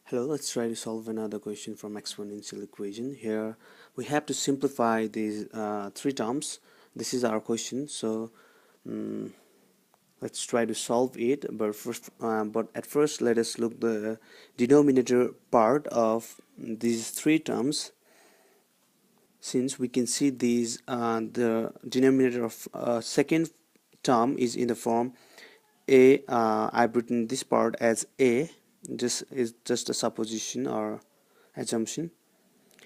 Hello, let's try to solve another question from exponential equation. Here we have to simplify these three terms. This is our question, so um, let's try to solve it. But at first, let us look the denominator part of these three terms. Since we can see these, the denominator of second term is in the form a. I've written this part as a. This is just a supposition or assumption.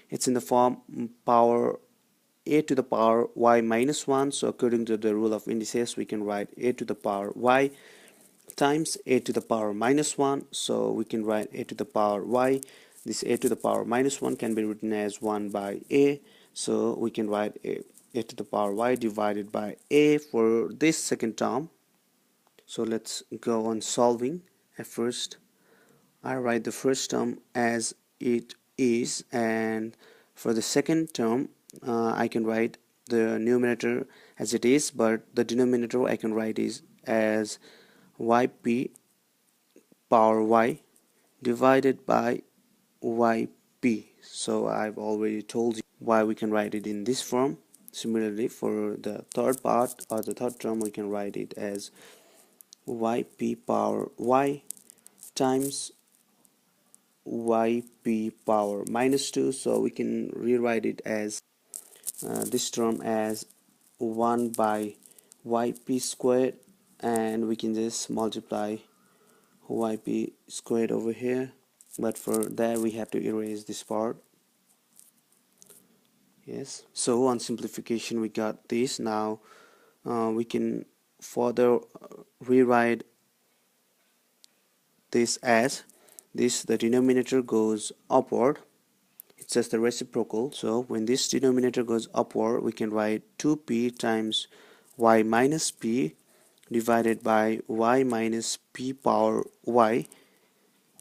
It's in the form power a to the power y minus 1. So according to the rule of indices, we can write a to the power y times a to the power minus 1. So we can write a to the power y. This a to the power minus 1 can be written as 1 by a. So we can write a to the power y divided by a for this second term. So let's go on solving. At first, I write the first term as it is, and for the second term I can write the numerator as it is, but the denominator I can write is as yp power y divided by yp. So I've already told you why we can write it in this form. Similarly, for the third part or the third term, we can write it as yp power y times yp power minus 2. So we can rewrite it as this term as 1 by yp squared, and we can just multiply yp squared over here, but for that we have to erase this part. Yes, so on simplification we got this. Now we can further rewrite this as this. The denominator goes upward, it's just the reciprocal. So when this denominator goes upward, we can write 2p times y minus p divided by y minus p power y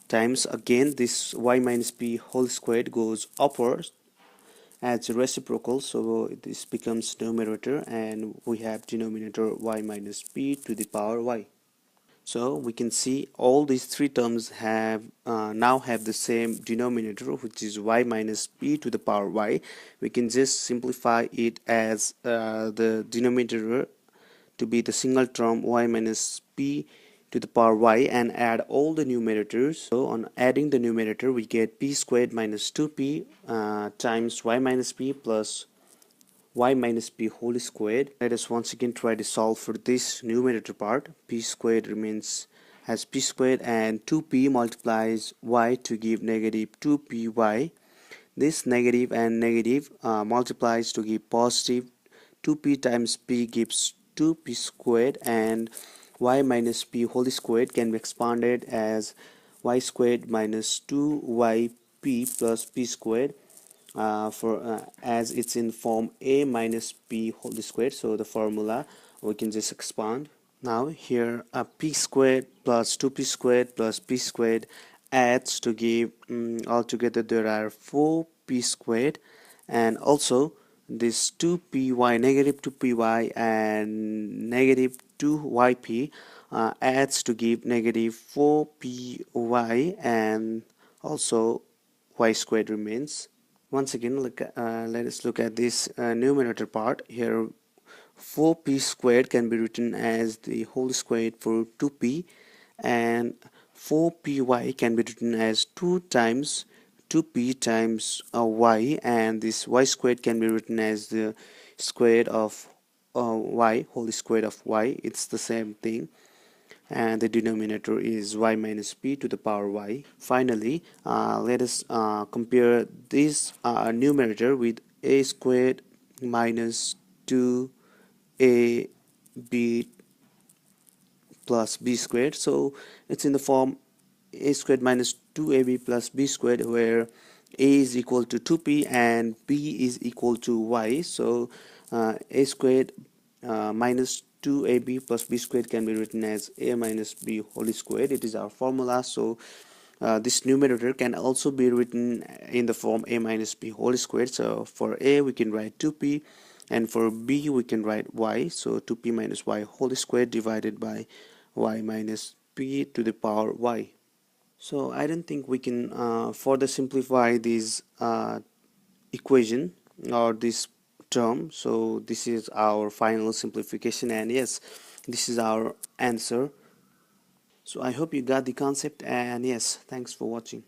times, again this y minus p whole squared goes upward as a reciprocal, so this becomes numerator, and we have denominator y minus p to the power y. So we can see all these three terms have now have the same denominator, which is y minus p to the power y. We can just simplify it as the denominator to be the single term y minus p to the power y, and add all the numerators. So on adding the numerator, we get p squared minus 2p times y minus p plus y minus p whole squared. Let us once again try to solve for this numerator part. P squared remains as p squared, and 2p multiplies y to give negative 2py. This negative and negative multiplies to give positive 2p times p gives 2p squared, and y minus p whole squared can be expanded as y squared minus 2yp plus p squared. As it's in form a minus p whole squared, so the formula we can just expand. Now here p squared plus 2p squared plus p squared adds to give altogether there are 4p squared, and also this 2py, negative 2py and negative 2yp adds to give negative 4py, and also y squared remains. Once again, let us look at this numerator part. Here 4p squared can be written as the whole squared for 2p, and 4py can be written as 2 times 2p times y, and this y squared can be written as the squared of y, whole squared of y. It's the same thing, and the denominator is y minus p to the power y. Finally, let us compare this numerator with a squared minus 2ab plus b squared. So it's in the form a squared minus 2ab plus b squared, where a is equal to 2p and b is equal to y. So a squared minus 2ab plus b squared can be written as a minus b whole squared. It is our formula. So this numerator can also be written in the form a minus b whole squared. So for a we can write 2p, and for b we can write y. So 2p minus y whole squared divided by y minus p to the power y. So I don't think we can further simplify this equation or this term. So this is our final simplification, and yes, this is our answer. So I hope you got the concept, and yes, thanks for watching.